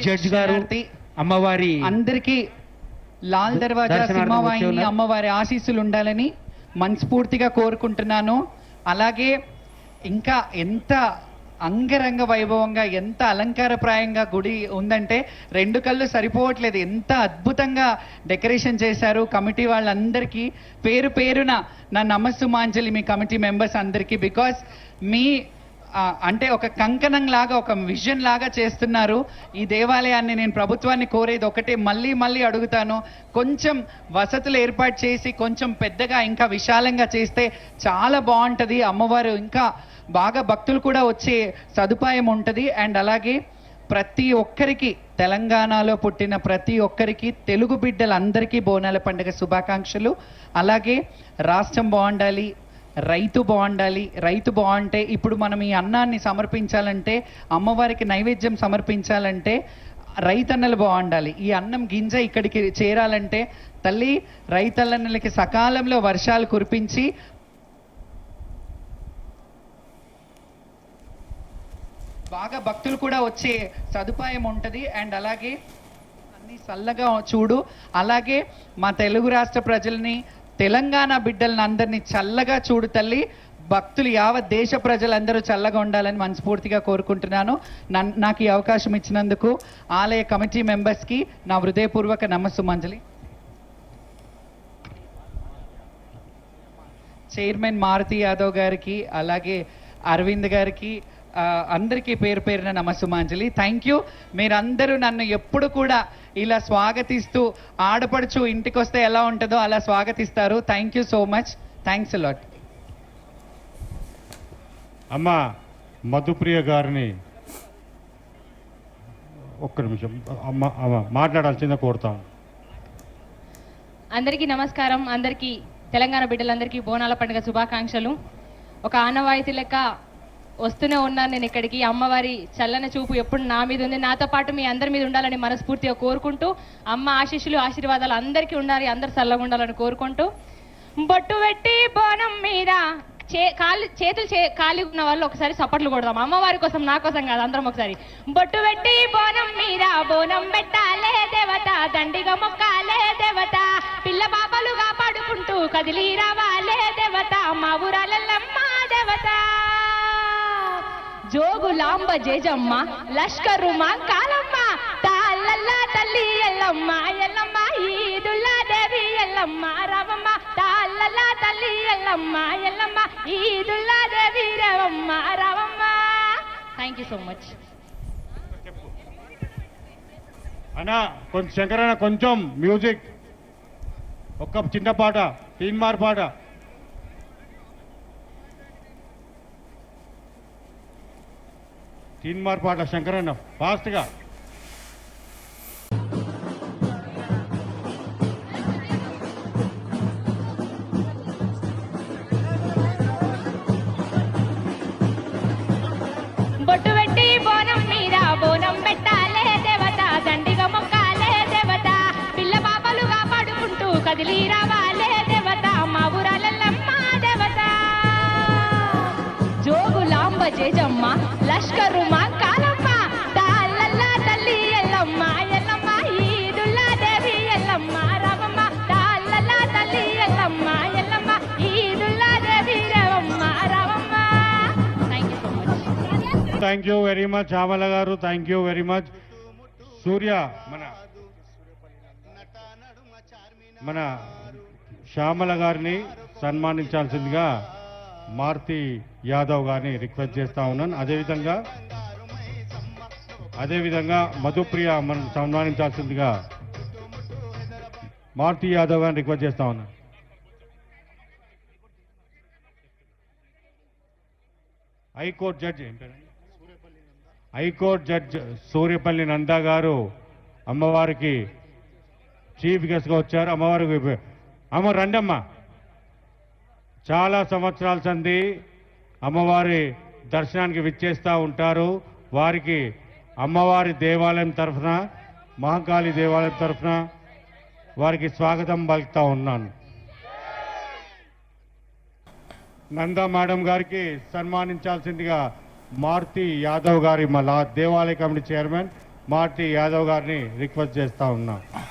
Judge గారు అమ్మవారి అందరికీ లాల్ దర్వాజా సింహవాహిని అమ్మవారి ఆశీస్సులు ఉండాలని మనస్ఫూర్తిగా కోరుకుంటున్నాను. అలాగే ఇంకా ఎంత అంగరంగ వైభవంగా, ఎంత అలంకారప్రాయంగా గుడి ఉందంటే 2 కళ్ళు సరిపోవట్లేదు. ఎంత అద్భుతంగా డెకరేషన్ చేశారు. కమిటీ వాళ్ళందరికీ పేరు పేరున నా నమస్సుమాంజలి మీ కమిటీ మెంబర్స్ అందరికీ. బికాస్ మీ అంటే ఒక కంకణం లాగా, ఒక విజన్ లాగా చేస్తున్నారు ఈ దేవాలయాన్ని. నేను ప్రభుత్వాన్ని కోరేది ఒకటే, మళ్ళీ అడుగుతాను, కొంచెం వసతులు ఏర్పాటు చేసి కొంచెం పెద్దగా ఇంకా విశాలంగా చేస్తే చాలా బాగుంటుంది. అమ్మవారు ఇంకా బాగా భక్తులు కూడా వచ్చే సదుపాయం ఉంటుంది. అండ్ అలాగే ప్రతి ఒక్కరికి, తెలంగాణలో పుట్టిన ప్రతి ఒక్కరికి, తెలుగు బిడ్డలందరికీ బోనాల పండుగ శుభాకాంక్షలు. అలాగే రాష్ట్రం బాగుండాలి, రైతు బాగుండాలి. రైతు బాగుంటే ఇప్పుడు మనం ఈ అన్నాన్ని సమర్పించాలంటే, అమ్మవారికి నైవేద్యం సమర్పించాలంటే రైతన్నలు బాగుండాలి. ఈ అన్నం గింజ ఇక్కడికి చేరాలంటే తల్లి రైతన్నలకి సకాలంలో వర్షాలు కురిపించి బాగా భక్తులు కూడా వచ్చే సదుపాయం ఉంటుంది. అండ్ అలాగే అన్ని చల్లగా చూడు. అలాగే మా తెలుగు రాష్ట్ర ప్రజల్ని, తెలంగాణ బిడ్డలను అందరినీ చల్లగా చూడు తల్లి. భక్తులు, యావత్ దేశ ప్రజలందరూ చల్లగా ఉండాలని మనస్ఫూర్తిగా కోరుకుంటున్నాను. నాకు ఈ అవకాశం ఇచ్చినందుకు ఆలయ కమిటీ మెంబర్స్కి నా హృదయపూర్వక నమస్సుమాంజలి. చైర్మన్ మారుతి యాదవ్ గారికి, అలాగే అరవింద్ గారికి, అందరికీ పేరు పేరున నమస్సుమాంజలి. Thank you. మీరందరూ నన్ను ఎప్పుడు కూడా ఇలా స్వాగతిస్తూ, ఆడపడుచు ఇంటికి వస్తే ఎలా ఉంటుందో అలా స్వాగతిస్తారు. Thank you so much. Thanks a lot. అమ్మ మధుప్రియ గారిని ఒక్క నిమిషం మాట్లాడాల్సిందే కోరుతాం. అందరికీ నమస్కారం. అందరికీ, తెలంగాణ బిడ్డలందరికీ బోనాల పండుగ శుభాకాంక్షలు. ఒక ఆనవాయితీ లెక్క వస్తూనే ఉన్నాను నేను ఇక్కడికి. అమ్మవారి చల్లని చూపు ఎప్పుడు నా మీద ఉంది, నాతో పాటు మీ అందరి మీద ఉండాలని మనస్ఫూర్తిగా కోరుకుంటూ, అమ్మ ఆశీస్సులు ఆశీర్వాదాలు అందరికీ ఉండాలి, అందరు చల్లగా ఉండాలని కోరుకుంటూ, బొట్టు పెట్టి బోనం మీద చేతులు ఖాళీ ఉన్న వాళ్ళు ఒకసారి చప్పట్లు కొడదాం. అమ్మవారి కోసం, నా కోసం కాదు, అందరం ఒకసారి. బొట్టు పెట్టి బోనం మీద బోనం పెట్టాలే దేవత, దండిగా మొక్కాలే దేవత, పిల్ల పాపలుగా పాడుకుంటూ కదిలి రావాలే దేవత, మా ఊరాలమ్మ దేవత. జోగులాంబ జేజమ్మ లష్కరు మా కాలమ్మ, తాళ్ళల్లా తల్లి ఎల్లమ్మ ఎల్లమ్మ, ఈదుల్లా దేవి ఎల్లమ్మ రావమ్మ, తాళ్ళల్లా తల్లి ఎల్లమ్మ ఎల్లమ్మ, ఈదుల్లా దేవి రావమ్మ రావమ్మ. Thank you so much. అన్నా కొంచెం శంకరన్న, కొంచెం మ్యూజిక్, ఒక్క చిన్న పాట, తీన్మార్ పాట. తీన్మార్ పాట శంకరన్న ఫాస్ట్గా. బొట్టు పెట్టి బోనం మీద బోనం పెట్టాలే దేవత, దండిగా మొక్కాలే దేవత, పిల్ల పాపలుగా పాడుకుంటూ కదిలి రావాలే దేవత, మా ఊరాలమ్మ దేవత. జోగులాంబ జేజమ్మ లష్కరు మా కాలమ్మ, తాళ్ళల్లా తల్లి ఎల్లమ్మ ఎల్లమ్మ, ఈదుల్లా దేవి ఎల్లమ్మ రావమ్మ, తాళ్ళల్లా తల్లి ఎల్లమ్మ ఎల్లమ్మ, ఈదుల్లా దేవి రావమ్మ రావమ్మ. Thank you so much. Thank you very much Shyamala గారు. Thank you very much. Surya మన శ్యామల గారిని సన్మానించాల్సిందిగా మారుతి యాదవ్ గారిని రిక్వెస్ట్ చేస్తా ఉన్నాను. అదేవిధంగా మధుప్రియ మనం సన్మానించాల్సిందిగా మారుతి యాదవ్ గారిని రిక్వెస్ట్ చేస్తా ఉన్నాను. హైకోర్టు జడ్జ్ సూర్యపల్లి నందా గారు అమ్మవారికి చీఫ్ గెస్ట్గా వచ్చారు. అమ్మవారికి అమ్మ రండమ్మ. చాలా సంవత్సరాల సంది అమ్మవారి దర్శనానికి విచ్చేస్తూ ఉంటారు. వారికి అమ్మవారి దేవాలయం తరఫున, మహంకాళి దేవాలయం తరఫున వారికి స్వాగతం పలుకుతా ఉన్నాను. నందా మేడం గారికి సన్మానించాల్సిందిగా మారుతి యాదవ్ గారి దేవాలయ కమిటీ చైర్మన్ మార్తి యాదవ్ గారిని రిక్వెస్ట్ చేస్తా ఉన్నా.